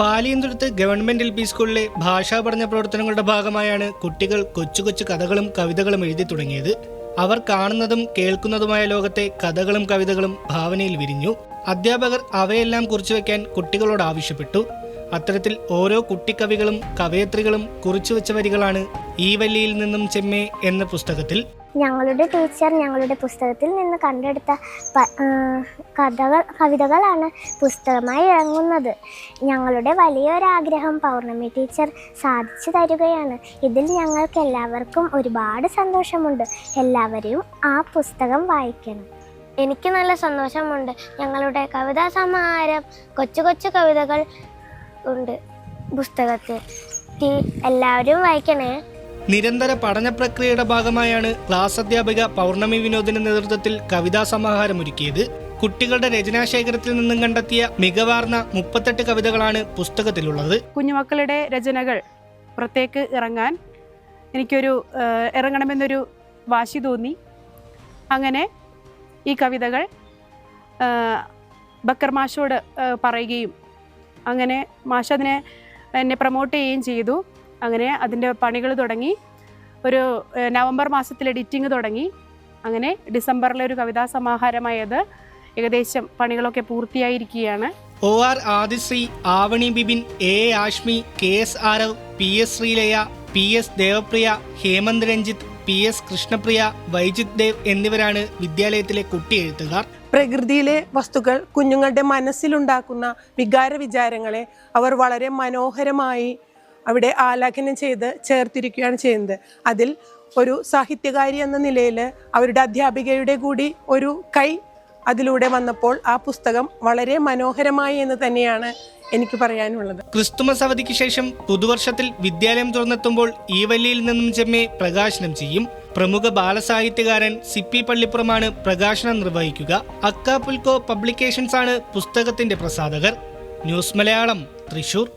Paliyanthuruthu government LP സ്കൂളിലെ ഭാഷാ പഠന പ്രവർത്തനങ്ങളുടെ ഭാഗമായാണ് കുട്ടികൾ കൊച്ചു കൊച്ചു കഥകളും കവിതകളും എഴുതി തുടങ്ങിയത്. അവർ കാണുന്നതും കേൾക്കുന്നതുമായ ലോകത്തെ കഥകളും കവിതകളും ഭാവനയിൽ വിരിഞ്ഞു. അധ്യാപകർ അവയെല്ലാം കുറിച്ചുവെക്കാൻ കുട്ടികളോട് ആവശ്യപ്പെട്ടു. അത്തരത്തിൽ ഓരോ കുട്ടിക്കവികളും കവയത്രികളും കുറിച്ചുവെച്ച വരികളാണ് ഈ വല്ലിയിൽ നിന്നും ചെമ്മേ എന്ന പുസ്തകത്തിൽ. ഞങ്ങളുടെ ടീച്ചർ ഞങ്ങളുടെ പുസ്തകത്തിൽ നിന്ന് കണ്ടെടുത്ത കവിതകളാണ് പുസ്തകമായി ഇറങ്ങുന്നത്. ഞങ്ങളുടെ വലിയൊരാഗ്രഹം പൗർണമി ടീച്ചർ സാധിച്ചു തരികയാണ്. ഇതിൽ ഞങ്ങൾക്ക് എല്ലാവർക്കും ഒരുപാട് സന്തോഷമുണ്ട്. എല്ലാവരും ആ പുസ്തകം വായിക്കണം. എനിക്ക് നല്ല സന്തോഷമുണ്ട്. ഞങ്ങളുടെ കവിതാ സമാഹാരം കൊച്ചു കൊച്ചു കവിതകൾ ഉണ്ട് പുസ്തകത്തിൽ. എല്ലാവരും വായിക്കണേ. നിരന്തര പഠന പ്രക്രിയയുടെ ഭാഗമായാണ് ക്ലാസ് അധ്യാപിക പൗർണമി വിനോദിന്റെ നേതൃത്വത്തിൽ കവിതാ സമാഹാരം ഒരുക്കിയത്. കുട്ടികളുടെ രചനാശേഖരത്തിൽ നിന്നും കണ്ടെത്തിയ മികവാർന്ന 38 കവിതകളാണ് പുസ്തകത്തിലുള്ളത്. കുഞ്ഞുമക്കളുടെ രചനകൾ പുറത്തേക്ക് ഇറങ്ങണമെന്നൊരു വാശി തോന്നി. അങ്ങനെ ഈ കവിതകൾ ബക്കർ മാഷോട് പറയുകയും അങ്ങനെ മാഷ് എന്നെ പ്രൊമോട്ട് ചെയ്യുകയും ചെയ്തു. അങ്ങനെ അതിൻ്റെ പണികൾ തുടങ്ങി. ഒരു നവംബർ മാസത്തിൽ എഡിറ്റിംഗ് തുടങ്ങി. അങ്ങനെ ഡിസംബറിലെ ഒരു കവിതാ സമാഹാരമായത് ഏകദേശം പണികളൊക്കെ പൂർത്തിയായിരിക്കുകയാണ്. OR Adishree, Avani Bibin, A Ashmi, KS Aarav, PS Sreelaya, PS Devapriya, Hemant Ranjith, PS Krishnapriya, വൈജിത് Dev എന്നിവരാണ് വിദ്യാലയത്തിലെ കുട്ടി എഴുത്തുകാർ. പ്രകൃതിയിലെ വസ്തുക്കൾ കുഞ്ഞുങ്ങളുടെ മനസ്സിലുണ്ടാക്കുന്ന വികാര വിചാരങ്ങളെ അവർ വളരെ മനോഹരമായി അവിടെ ആലാഖനം ചെയ്ത് ചേർത്തിരിക്കുകയാണ് ചെയ്യുന്നത്. അതിൽ ഒരു സാഹിത്യകാരി എന്ന നിലയിൽ അവരുടെ അധ്യാപികയുടെ കൂടി ഒരു കൈ അതിലൂടെ വന്നപ്പോൾ ആ പുസ്തകം വളരെ മനോഹരമായി എന്ന് തന്നെയാണ് എനിക്ക് പറയാനുള്ളത്. ക്രിസ്തുമസ് അവധിക്ക് ശേഷം പുതുവർഷത്തിൽ വിദ്യാലയം തുറന്നെത്തുമ്പോൾ ഈ വല്ലിയിൽ നിന്നും ചെമ്മേ പ്രകാശനം ചെയ്യും. പ്രമുഖ ബാലസാഹിത്യകാരൻ CP പള്ളിപ്പുറമാണ് പ്രകാശനം നിർവഹിക്കുക. അക്കാപുൽക്കോ പബ്ലിക്കേഷൻസ് ആണ് പുസ്തകത്തിന്റെ പ്രസാധകർ. ന്യൂസ് മലയാളം, തൃശൂർ.